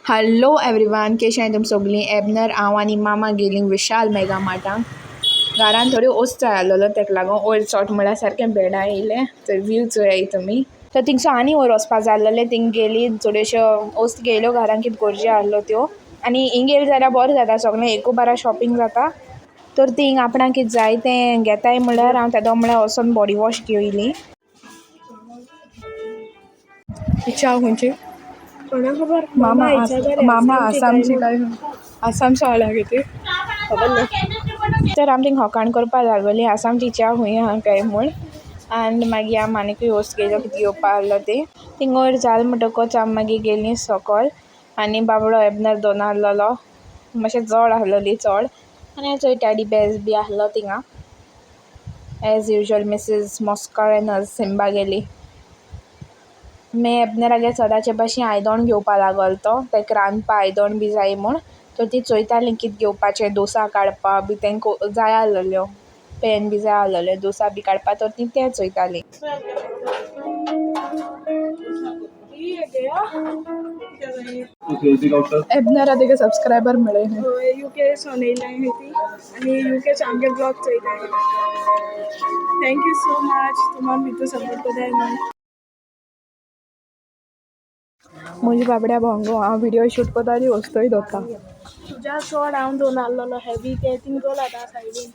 Hello everyone, कशें आहाय तुम सगळीं. एबनर हांव आनी मामा गेलीं विशाल मेगा मार्टाक. घरान थोड्यो वस्तू जाय आसलेल्यो, ताका लागून वयर चोट म्हळ्यार सारकें बेडा येयलें. थंय व्यू चोयाय तुमी. तर थिंगसो आनी वयर वचपा जाय आसलेलें. थिंग गेलीं, थोड्योश्यो वस्तू घेयल्यो घरान कितें गरज्यो आसल्यो त्यो. आनी हिंग येयलें जाल्यार बरें जाता, सगळें एकू बारा शॉपिंग जाता. तर थिंग आपणाक कितें जाय तें घेताय म्हळ्यार हांव तेदो म्हळ्यार वचोन बॉडी वॉश घेयली. च्या खंयची कोणा खबर. मामा मामा आसामची म्हणून. काय आसामचो आला कितें खबर ना. तर आमी थिंग होकाण करपा लागली आसामची च्या खूंय आहा काय म्हूण. आनी मागीर हांव आनीकूय वस्तू घेयल्यो कितें घेवपा आहलो तें. थिंग वयर जालें म्हणटकूच आमी मागीर गेलीं सकयल. आनी बाबडो एबनर दोन आहलोलो, मातशें जड आहलोली चड. आनी थंय टॅडी बेर्स बी आहलो थिंगां. एज युजल मिसेस मॉस्कारेनस सिम्बा गेली. एबनरागेर सदांचे भाशेन आयदोण घेवपा लागलो तो, ताका रांदपा आयदोण बी जाय म्हूण. तर ती चोयतालीं कितें घेवपाचें डोसा काडपा बी तांकां जाय आसलेल्यो. पॅन बी जाय आसलेले डोसा बी काडपा, तर ती तें चोयतालीं. एबनरा तेका सबस्क्रायबर मेळ्ळे. यूके सोनयलाय ती आनी यूके आमगे ब्लॉग चोयताय. थँक्यू सो मच तुम्हाला भितू सपोर्ट कोताय म्हणून. म्हज्या बाबड्या भोंगो हांव व्हिडिओ शूट कोताली वस्तूय धोता. तुज्या चड हांव दोन आहलोलो हेवी ते थिंग रोल आतां सायडीन.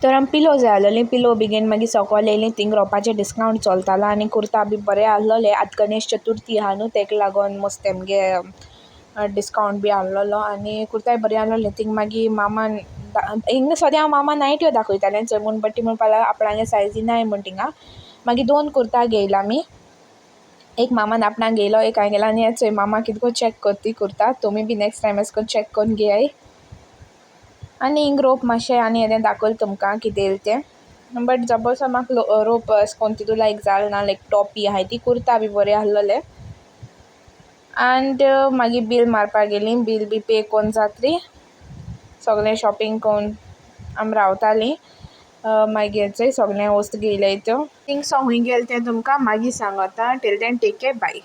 तर आमी पिलो जाय आसलेलीं, पिलो बेगीन मागीर सकयल येयलीं. थिंग रोवपाचें डिस्कावंट चलतालो आनी कुर्ता बी बरें आहलोले. आतां गणेश चतुर्थी आहा न्हू, ताका लागून मस्त तेमगे डिस्कावंट बी आहलोलो आनी कुर्ताय बरीं आहलोलीं. थिंग मागीर मामान हिंग सद्या हांव मामा नायट्यो दाखयतालें चोय म्हूण, बट ती म्हणपा लागली आपणागे सायजी नाय म्हूण थिंगां. मागीर 2 कुर्ता घेयला आमी. एक मामान आपणाक घेयलो, एक हांवें घेयलो. आनी हें चोय मामा कितें को चॅक कर ती कुर्ता. तुमी बी नॅक्स्ट टायम एशें कोन्न चॅक कोन्न घेयाय. आनी हिंग रोप मातशें आनी येदें दाखयलें तुमकां कितें येयलें तें. बट जबोसा म्हाका रोप अशें कोन्न तितू लायक जालें ना. लायक टॉपी आहाय ती, कुर्ता बी बरें आहलोले. आनी मागीर बील मारपा गेलीं. बील बी पे कोन्न जातरी सगळें शॉपिंग कोन्न आमी रावतालीं. मागीर चोय सगळें वस्तू घेयल्याय त्यो. थिंग सो हूंय गेलें तें तुमकां मागीर सांगोता. Till then take care, bye.